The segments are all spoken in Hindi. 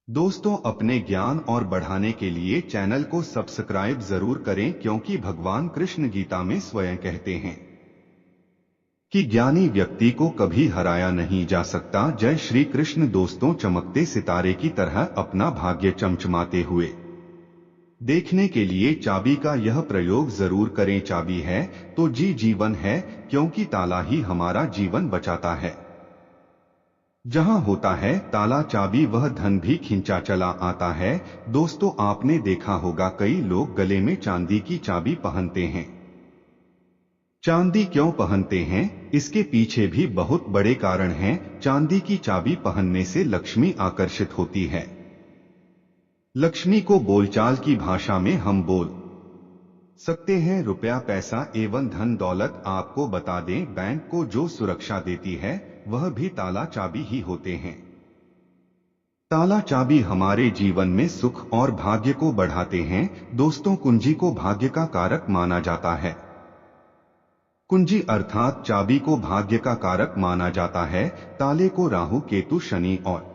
दोस्तों, अपने ज्ञान और बढ़ाने के लिए चैनल को सब्सक्राइब जरूर करें, क्योंकि भगवान कृष्ण गीता में स्वयं कहते हैं कि ज्ञानी व्यक्ति को कभी हराया नहीं जा सकता। जय श्री कृष्ण। दोस्तों, चमकते सितारे की तरह अपना भाग्य चमचमाते हुए देखने के लिए चाबी का यह प्रयोग जरूर करें। चाबी है तो जीवन है, क्योंकि ताला ही हमारा जीवन बचाता है। जहां होता है ताला चाबी, वह धन भी खिंचा चला आता है। दोस्तों, आपने देखा होगा कई लोग गले में चांदी की चाबी पहनते हैं। चांदी क्यों पहनते हैं, इसके पीछे भी बहुत बड़े कारण हैं। चांदी की चाबी पहनने से लक्ष्मी आकर्षित होती है। लक्ष्मी को बोलचाल की भाषा में हम बोल सकते हैं रुपया, पैसा एवं धन दौलत। आपको बता दें, बैंक को जो सुरक्षा देती है वह भी ताला चाबी ही होते हैं। ताला चाबी हमारे जीवन में सुख और भाग्य को बढ़ाते हैं। दोस्तों, कुंजी को भाग्य का कारक माना जाता है। कुंजी अर्थात चाबी को भाग्य का कारक माना जाता है। ताले को राहु, केतु, शनि और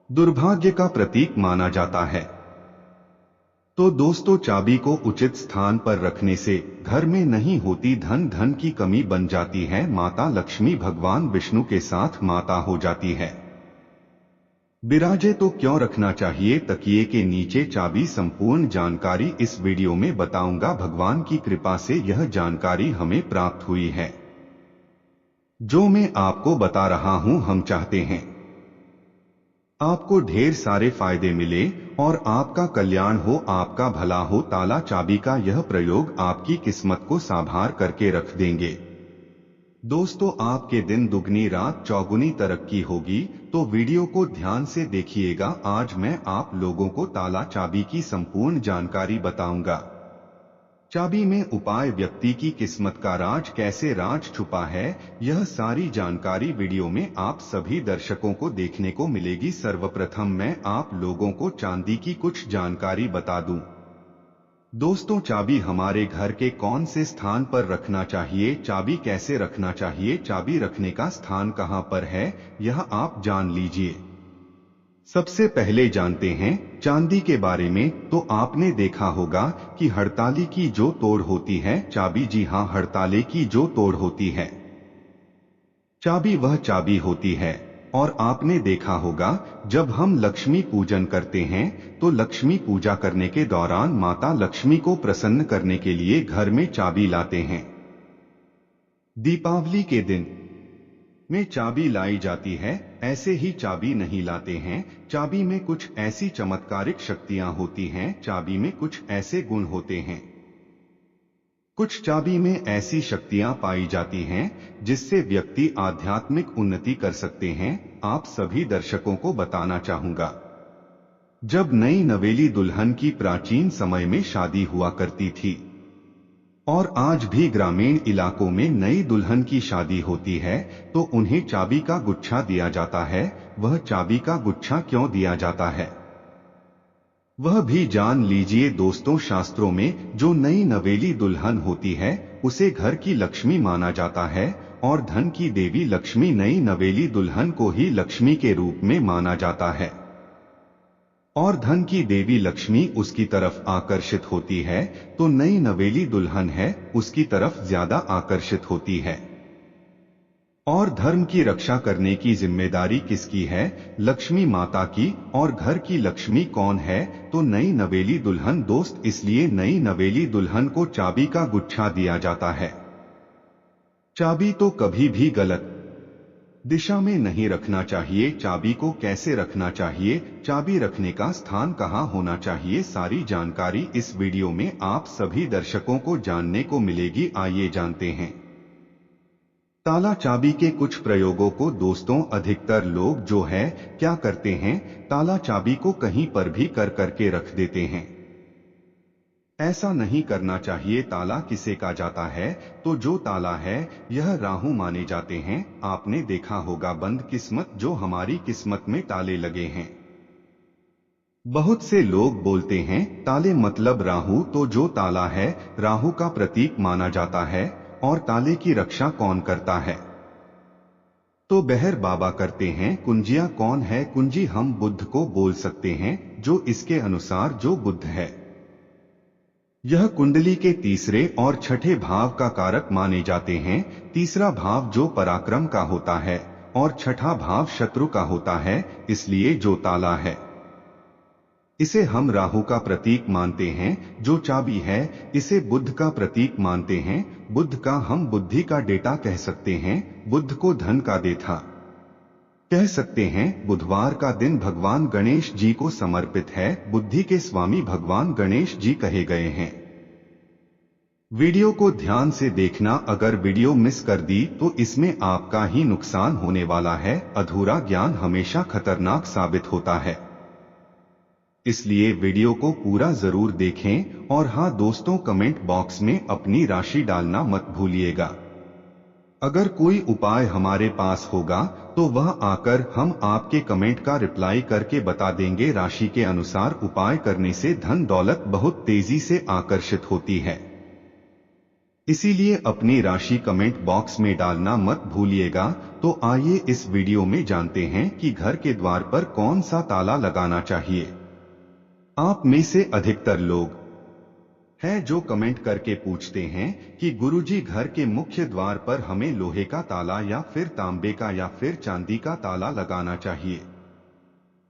दुर्भाग्य का प्रतीक माना जाता है। तो दोस्तों, चाबी को उचित स्थान पर रखने से घर में नहीं होती धन की कमी बन जाती है। माता लक्ष्मी भगवान विष्णु के साथ माता हो जाती है। बिराजे तो क्यों रखना चाहिए तकिए के नीचे चाबी, संपूर्ण जानकारी इस वीडियो में बताऊंगा। भगवान की कृपा से यह जानकारी हमें प्राप्त हुई है, जो मैं आपको बता रहा हूं। हम चाहते हैं आपको ढेर सारे फायदे मिले और आपका कल्याण हो, आपका भला हो। ताला चाबी का यह प्रयोग आपकी किस्मत को संवार करके रख देंगे। दोस्तों, आपके दिन दुगनी रात चौगुनी तरक्की होगी, तो वीडियो को ध्यान से देखिएगा। आज मैं आप लोगों को ताला चाबी की संपूर्ण जानकारी बताऊंगा। चाबी में उपाय, व्यक्ति की किस्मत का राज, कैसे राज छुपा है, यह सारी जानकारी वीडियो में आप सभी दर्शकों को देखने को मिलेगी। सर्वप्रथम मैं आप लोगों को चांदी की कुछ जानकारी बता दूं। दोस्तों, चाबी हमारे घर के कौन से स्थान पर रखना चाहिए, चाबी कैसे रखना चाहिए, चाबी रखने का स्थान कहां पर है, यह आप जान लीजिए। सबसे पहले जानते हैं चांदी के बारे में। तो आपने देखा होगा कि हड़ताली की जो तोड़ होती है चाबी, जी हां, हड़ताले की जो तोड़ होती है चाबी, वह चाबी होती है। और आपने देखा होगा जब हम लक्ष्मी पूजन करते हैं तो लक्ष्मी पूजा करने के दौरान माता लक्ष्मी को प्रसन्न करने के लिए घर में चाबी लाते हैं। दीपावली के दिन में चाबी लाई जाती है, ऐसे ही चाबी नहीं लाते हैं। चाबी में कुछ ऐसी चमत्कारिक शक्तियां होती हैं, चाबी में कुछ ऐसे गुण होते हैं, कुछ चाबी में ऐसी शक्तियां पाई जाती हैं जिससे व्यक्ति आध्यात्मिक उन्नति कर सकते हैं। आप सभी दर्शकों को बताना चाहूंगा, जब नई नवेली दुल्हन की प्राचीन समय में शादी हुआ करती थी और आज भी ग्रामीण इलाकों में नई दुल्हन की शादी होती है, तो उन्हें चाबी का गुच्छा दिया जाता है। वह चाबी का गुच्छा क्यों दिया जाता है, वह भी जान लीजिए। दोस्तों, शास्त्रों में जो नई नवेली दुल्हन होती है उसे घर की लक्ष्मी माना जाता है, और धन की देवी लक्ष्मी नई नवेली दुल्हन को ही लक्ष्मी के रूप में माना जाता है, और धन की देवी लक्ष्मी उसकी तरफ आकर्षित होती है, तो नई नवेली दुल्हन है उसकी तरफ ज्यादा आकर्षित होती है। और धर्म की रक्षा करने की जिम्मेदारी किसकी है, लक्ष्मी माता की। और घर की लक्ष्मी कौन है, तो नई नवेली दुल्हन। दोस्त, इसलिए नई नवेली दुल्हन को चाबी का गुच्छा दिया जाता है। चाबी तो कभी भी गलत दिशा में नहीं रखना चाहिए। चाबी को कैसे रखना चाहिए, चाबी रखने का स्थान कहाँ होना चाहिए, सारी जानकारी इस वीडियो में आप सभी दर्शकों को जानने को मिलेगी। आइए जानते हैं ताला चाबी के कुछ प्रयोगों को। दोस्तों, अधिकतर लोग जो है क्या करते हैं, ताला चाबी को कहीं पर भी करके रख देते हैं। ऐसा नहीं करना चाहिए। ताला किसे कहा जाता है, तो जो ताला है यह राहु माने जाते हैं। आपने देखा होगा बंद किस्मत, जो हमारी किस्मत में ताले लगे हैं। बहुत से लोग बोलते हैं ताले मतलब राहु, तो जो ताला है राहु का प्रतीक माना जाता है। और ताले की रक्षा कौन करता है, तो बेहर बाबा करते हैं, कुंजिया कौन है? कुंजी हम बुद्ध को बोल सकते हैं, जो इसके अनुसार जो बुद्ध है। यह कुंडली के तीसरे और छठे भाव का कारक माने जाते हैं। तीसरा भाव जो पराक्रम का होता है और छठा भाव शत्रु का होता है, इसलिए जो ताला है इसे हम राहु का प्रतीक मानते हैं। जो चाबी है इसे बुद्ध का प्रतीक मानते हैं। बुद्ध का हम बुद्धि का डेटा कह सकते हैं। बुद्ध को धन का देता कह सकते हैं। बुधवार का दिन भगवान गणेश जी को समर्पित है। बुद्धि के स्वामी भगवान गणेश जी कहे गए हैं। वीडियो को ध्यान से देखना, अगर वीडियो मिस कर दी तो इसमें आपका ही नुकसान होने वाला है। अधूरा ज्ञान हमेशा खतरनाक साबित होता है, इसलिए वीडियो को पूरा जरूर देखें। और हाँ दोस्तों, कमेंट बॉक्स में अपनी राशि डालना मत भूलिएगा। अगर कोई उपाय हमारे पास होगा तो वह आकर हम आपके कमेंट का रिप्लाई करके बता देंगे। राशि के अनुसार उपाय करने से धन दौलत बहुत तेजी से आकर्षित होती है, इसीलिए अपनी राशि कमेंट बॉक्स में डालना मत भूलिएगा। तो आइए इस वीडियो में जानते हैं कि घर के द्वार पर कौन सा ताला लगाना चाहिए। आप में से अधिकतर लोग हैं जो कमेंट करके पूछते हैं कि गुरुजी घर के मुख्य द्वार पर हमें लोहे का ताला या फिर तांबे का या फिर चांदी का ताला लगाना चाहिए।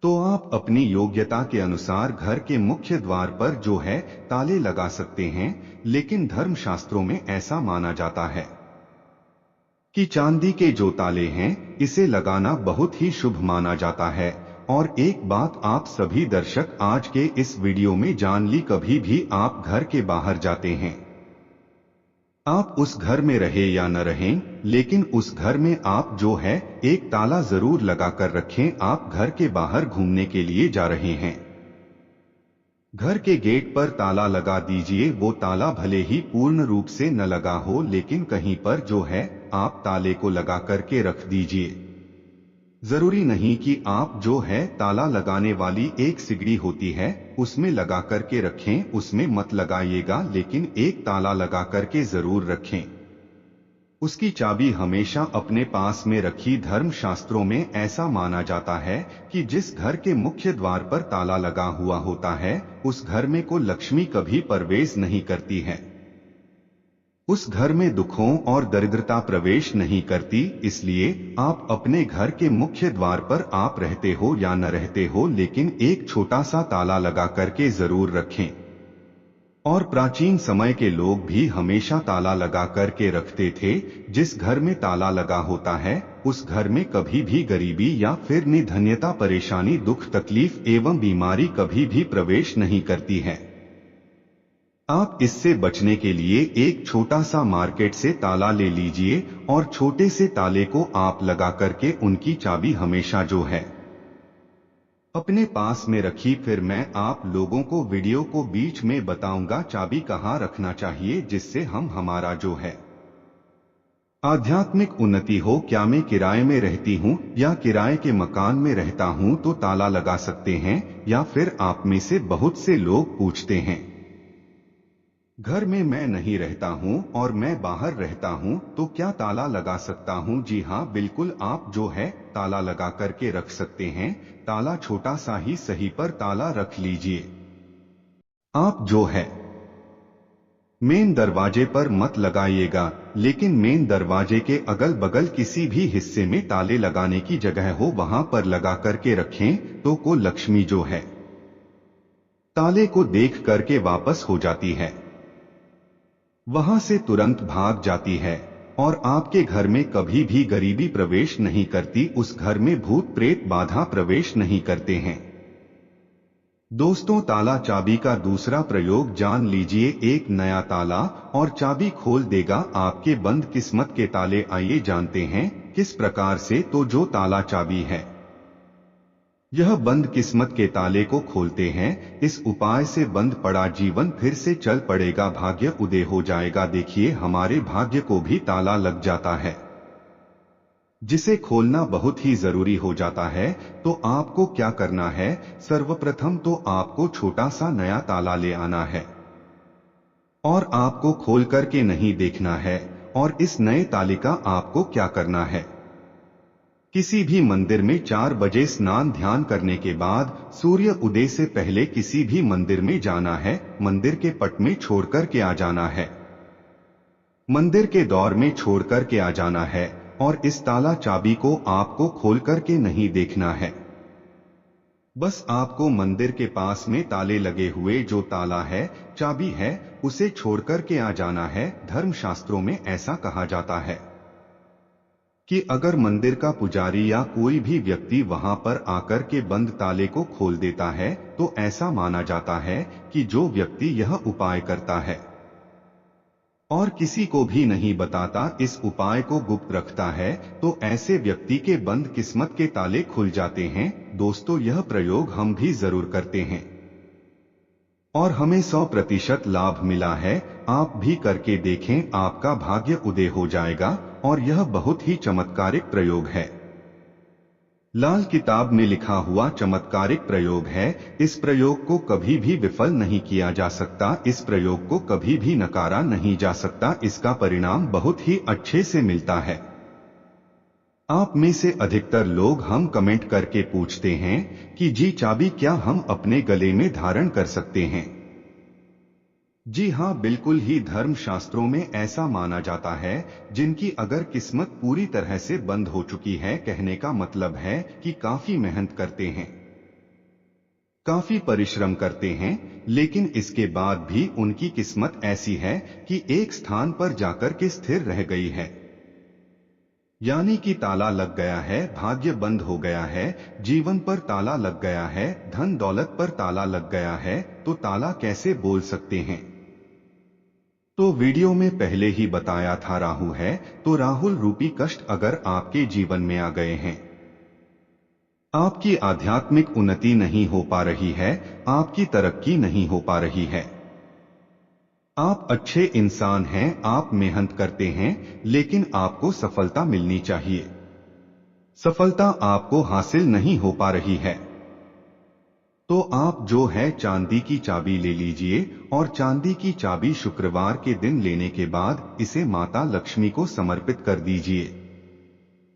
तो आप अपनी योग्यता के अनुसार घर के मुख्य द्वार पर जो है ताले लगा सकते हैं, लेकिन धर्मशास्त्रों में ऐसा माना जाता है कि चांदी के जो ताले हैं इसे लगाना बहुत ही शुभ माना जाता है। और एक बात आप सभी दर्शक आज के इस वीडियो में जान ली, कभी भी आप घर के बाहर जाते हैं, आप उस घर में रहे या न रहें, लेकिन उस घर में आप जो है एक ताला जरूर लगा कर रखें। आप घर के बाहर घूमने के लिए जा रहे हैं, घर के गेट पर ताला लगा दीजिए। वो ताला भले ही पूर्ण रूप से न लगा हो, लेकिन कहीं पर जो है आप ताले को लगा करके रख दीजिए। जरूरी नहीं कि आप जो है ताला लगाने वाली एक सिगड़ी होती है उसमें लगा करके रखें, उसमें मत लगाइएगा, लेकिन एक ताला लगा करके जरूर रखें। उसकी चाबी हमेशा अपने पास में रखी। धर्म शास्त्रों में ऐसा माना जाता है कि जिस घर के मुख्य द्वार पर ताला लगा हुआ होता है उस घर में को लक्ष्मी कभी प्रवेश नहीं करती है, उस घर में दुखों और दरिद्रता प्रवेश नहीं करती। इसलिए आप अपने घर के मुख्य द्वार पर आप रहते हो या न रहते हो, लेकिन एक छोटा सा ताला लगा करके जरूर रखें। और प्राचीन समय के लोग भी हमेशा ताला लगा करके रखते थे। जिस घर में ताला लगा होता है उस घर में कभी भी गरीबी या फिर निर्धनता, परेशानी, दुख, तकलीफ एवं बीमारी कभी भी प्रवेश नहीं करती है। आप इससे बचने के लिए एक छोटा सा मार्केट से ताला ले लीजिए और छोटे से ताले को आप लगा करके उनकी चाबी हमेशा जो है अपने पास में रखी। फिर मैं आप लोगों को वीडियो को बीच में बताऊंगा चाबी कहाँ रखना चाहिए, जिससे हम हमारा जो है आध्यात्मिक उन्नति हो। क्या मैं किराए में रहती हूँ या किराए के मकान में रहता हूँ तो ताला लगा सकते हैं? या फिर आप में से बहुत से लोग पूछते हैं घर में मैं नहीं रहता हूं और मैं बाहर रहता हूं तो क्या ताला लगा सकता हूं? जी हां, बिल्कुल, आप जो है ताला लगा करके रख सकते हैं। ताला छोटा सा ही सही पर ताला रख लीजिए। आप जो है मेन दरवाजे पर मत लगाइएगा, लेकिन मेन दरवाजे के अगल बगल किसी भी हिस्से में ताले लगाने की जगह हो वहां पर लगा करके रखें, तो को लक्ष्मी जो है ताले को देख करके वापस हो जाती है, वहां से तुरंत भाग जाती है और आपके घर में कभी भी गरीबी प्रवेश नहीं करती। उस घर में भूत प्रेत बाधा प्रवेश नहीं करते हैं। दोस्तों, ताला चाबी का दूसरा प्रयोग जान लीजिए। एक नया ताला और चाबी खोल देगा आपके बंद किस्मत के ताले। आइए जानते हैं किस प्रकार से। तो जो ताला चाबी है यह बंद किस्मत के ताले को खोलते हैं। इस उपाय से बंद पड़ा जीवन फिर से चल पड़ेगा, भाग्य उदय हो जाएगा। देखिए, हमारे भाग्य को भी ताला लग जाता है जिसे खोलना बहुत ही जरूरी हो जाता है। तो आपको क्या करना है? सर्वप्रथम तो आपको छोटा सा नया ताला ले आना है और आपको खोल करके नहीं देखना है। और इस नए ताले का आपको क्या करना है? किसी भी मंदिर में 4 बजे स्नान ध्यान करने के बाद सूर्य उदय से पहले किसी भी मंदिर में जाना है, मंदिर के पट में छोड़कर के आ जाना है, मंदिर के दौर में छोड़कर के आ जाना है, और इस ताला चाबी को आपको खोल करके नहीं देखना है। बस आपको मंदिर के पास में ताले लगे हुए जो ताला है, चाबी है, उसे छोड़कर के आ जाना है। धर्मशास्त्रों में ऐसा कहा जाता है कि अगर मंदिर का पुजारी या कोई भी व्यक्ति वहां पर आकर के बंद ताले को खोल देता है, तो ऐसा माना जाता है कि जो व्यक्ति यह उपाय करता है और किसी को भी नहीं बताता, इस उपाय को गुप्त रखता है, तो ऐसे व्यक्ति के बंद किस्मत के ताले खुल जाते हैं। दोस्तों, यह प्रयोग हम भी जरूर करते हैं और हमें 100% लाभ मिला है। आप भी करके देखें, आपका भाग्य उदय हो जाएगा और यह बहुत ही चमत्कारिक प्रयोग है। लाल किताब में लिखा हुआ चमत्कारिक प्रयोग है। इस प्रयोग को कभी भी विफल नहीं किया जा सकता, इस प्रयोग को कभी भी नकारा नहीं जा सकता, इसका परिणाम बहुत ही अच्छे से मिलता है। आप में से अधिकतर लोग हम कमेंट करके पूछते हैं कि जी चाबी क्या हम अपने गले में धारण कर सकते हैं? जी हाँ, बिल्कुल ही। धर्म शास्त्रों में ऐसा माना जाता है, जिनकी अगर किस्मत पूरी तरह से बंद हो चुकी है, कहने का मतलब है कि काफी मेहनत करते हैं, काफी परिश्रम करते हैं, लेकिन इसके बाद भी उनकी किस्मत ऐसी है कि एक स्थान पर जाकर के स्थिर रह गई है, यानी कि ताला लग गया है, भाग्य बंद हो गया है, जीवन पर ताला लग गया है, धन दौलत पर ताला लग गया है, तो ताला कैसे बोल सकते हैं? तो वीडियो में पहले ही बताया था, राहु है, तो राहुल रूपी कष्ट अगर आपके जीवन में आ गए हैं, आपकी आध्यात्मिक उन्नति नहीं हो पा रही है, आपकी तरक्की नहीं हो पा रही है, आप अच्छे इंसान हैं, आप मेहनत करते हैं, लेकिन आपको सफलता मिलनी चाहिए, सफलता आपको हासिल नहीं हो पा रही है, तो आप जो है चांदी की चाबी ले लीजिए और चांदी की चाबी शुक्रवार के दिन लेने के बाद इसे माता लक्ष्मी को समर्पित कर दीजिए।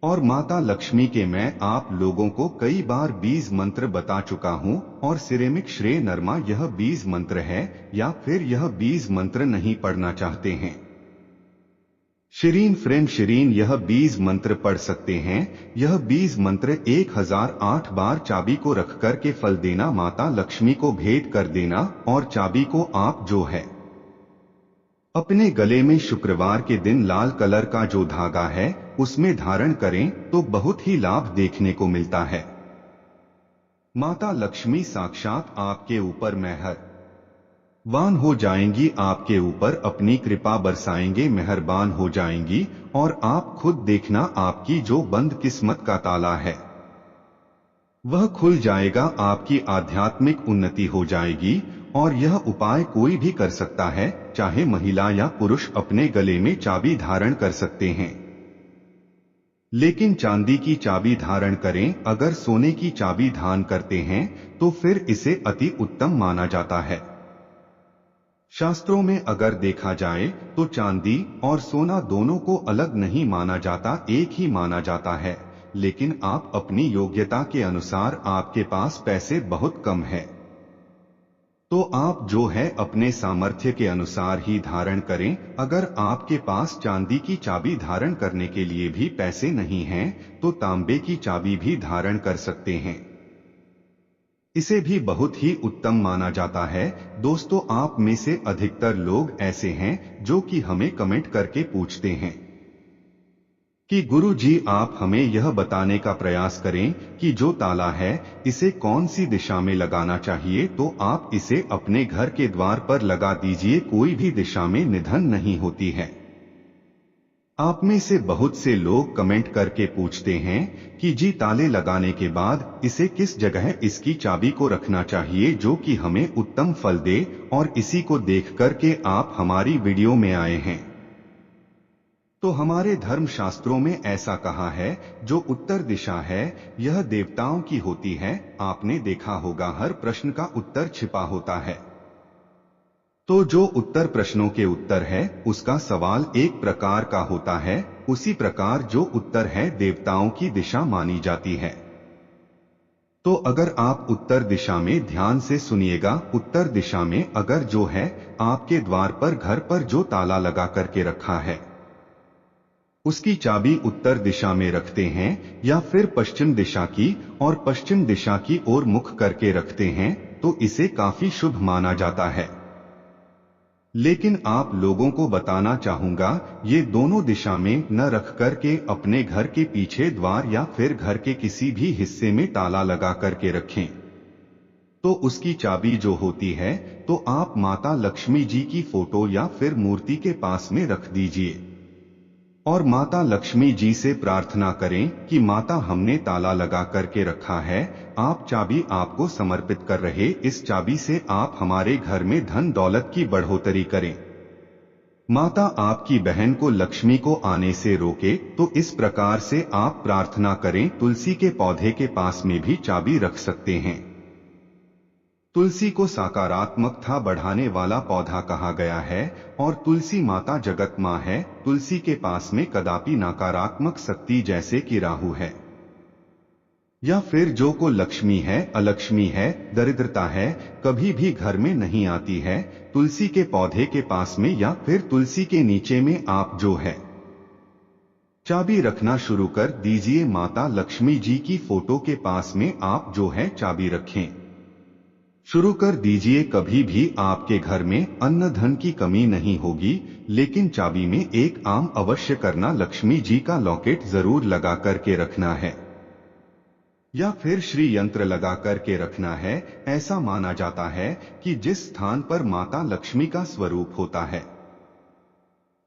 और माता लक्ष्मी के मैं आप लोगों को कई बार बीज मंत्र बता चुका हूं, और सिरेमिक श्रेय नरमा यह बीज मंत्र है, या फिर यह बीज मंत्र नहीं पढ़ना चाहते हैं, शिरीन फ्रेम शिरीन यह बीज मंत्र पढ़ सकते हैं। यह बीज मंत्र 1008 बार चाबी को रख कर के फल देना, माता लक्ष्मी को भेंट कर देना, और चाबी को आप जो है अपने गले में शुक्रवार के दिन लाल कलर का जो धागा है उसमें धारण करें, तो बहुत ही लाभ देखने को मिलता है। माता लक्ष्मी साक्षात आपके ऊपर मेहरबान हो जाएंगी, आपके ऊपर अपनी कृपा बरसाएंगे, मेहरबान हो जाएंगी, और आप खुद देखना आपकी जो बंद किस्मत का ताला है वह खुल जाएगा, आपकी आध्यात्मिक उन्नति हो जाएगी। और यह उपाय कोई भी कर सकता है, चाहे महिला या पुरुष अपने गले में चाबी धारण कर सकते हैं, लेकिन चांदी की चाबी धारण करें। अगर सोने की चाबी धारण करते हैं तो फिर इसे अति उत्तम माना जाता है। शास्त्रों में अगर देखा जाए तो चांदी और सोना दोनों को अलग नहीं माना जाता, एक ही माना जाता है, लेकिन आप अपनी योग्यता के अनुसार, आपके पास पैसे बहुत कम है तो आप जो है अपने सामर्थ्य के अनुसार ही धारण करें। अगर आपके पास चांदी की चाबी धारण करने के लिए भी पैसे नहीं हैं, तो तांबे की चाबी भी धारण कर सकते हैं, इसे भी बहुत ही उत्तम माना जाता है। दोस्तों, आप में से अधिकतर लोग ऐसे हैं जो कि हमें कमेंट करके पूछते हैं कि गुरु जी आप हमें यह बताने का प्रयास करें कि जो ताला है इसे कौन सी दिशा में लगाना चाहिए, तो आप इसे अपने घर के द्वार पर लगा दीजिए, कोई भी दिशा में निधन नहीं होती है। आप में से बहुत से लोग कमेंट करके पूछते हैं कि जी ताले लगाने के बाद इसे किस जगह इसकी चाबी को रखना चाहिए जो कि हमें उत्तम फल दे, और इसी को देख करके आप हमारी वीडियो में आए हैं। तो हमारे धर्म शास्त्रों में ऐसा कहा है, जो उत्तर दिशा है यह देवताओं की होती है। आपने देखा होगा हर प्रश्न का उत्तर छिपा होता है, तो जो उत्तर प्रश्नों के उत्तर है उसका सवाल एक प्रकार का होता है, उसी प्रकार जो उत्तर है देवताओं की दिशा मानी जाती है। तो अगर आप उत्तर दिशा में ध्यान से सुनिएगा, उत्तर दिशा में अगर जो है आपके द्वार पर घर पर जो ताला लगा करके रखा है उसकी चाबी उत्तर दिशा में रखते हैं या फिर पश्चिम दिशा की और पश्चिम दिशा की ओर मुख करके रखते हैं तो इसे काफी शुभ माना जाता है। लेकिन आप लोगों को बताना चाहूंगा, ये दोनों दिशा में न रख करके अपने घर के पीछे द्वार या फिर घर के किसी भी हिस्से में ताला लगा करके रखें। तो उसकी चाबी जो होती है तो आप माता लक्ष्मी जी की फोटो या फिर मूर्ति के पास में रख दीजिए और माता लक्ष्मी जी से प्रार्थना करें कि माता हमने ताला लगा करके रखा है, आप चाबी आपको समर्पित कर रहे, इस चाबी से आप हमारे घर में धन दौलत की बढ़ोतरी करें। माता आपकी बहन को लक्ष्मी को आने से रोके, तो इस प्रकार से आप प्रार्थना करें। तुलसी के पौधे के पास में भी चाबी रख सकते हैं। तुलसी को सकारात्मकता बढ़ाने वाला पौधा कहा गया है और तुलसी माता जगत माँ है। तुलसी के पास में कदापि नकारात्मक शक्ति जैसे कि राहु है या फिर जो को लक्ष्मी है, अलक्ष्मी है, दरिद्रता है, कभी भी घर में नहीं आती है। तुलसी के पौधे के पास में या फिर तुलसी के नीचे में आप जो है चाबी रखना शुरू कर दीजिए। माता लक्ष्मी जी की फोटो के पास में आप जो है चाबी रखें शुरू कर दीजिए। कभी भी आपके घर में अन्न धन की कमी नहीं होगी। लेकिन चाबी में एक आम अवश्य करना, लक्ष्मी जी का लॉकेट जरूर लगा करके रखना है या फिर श्री यंत्र लगा करके रखना है। ऐसा माना जाता है कि जिस स्थान पर माता लक्ष्मी का स्वरूप होता है,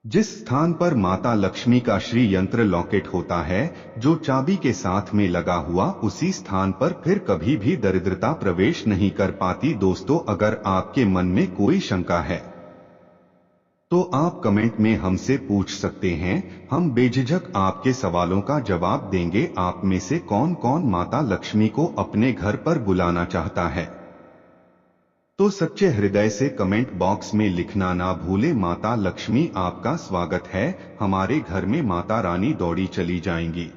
जिस स्थान पर माता लक्ष्मी का श्री यंत्र लॉकेट होता है जो चाबी के साथ में लगा हुआ, उसी स्थान पर फिर कभी भी दरिद्रता प्रवेश नहीं कर पाती। दोस्तों, अगर आपके मन में कोई शंका है तो आप कमेंट में हमसे पूछ सकते हैं, हम बेझिझक आपके सवालों का जवाब देंगे। आप में से कौन कौन माता लक्ष्मी को अपने घर पर बुलाना चाहता है तो सच्चे हृदय से कमेंट बॉक्स में लिखना ना भूले। माता लक्ष्मी आपका स्वागत है, हमारे घर में माता रानी दौड़ी चली जाएंगी।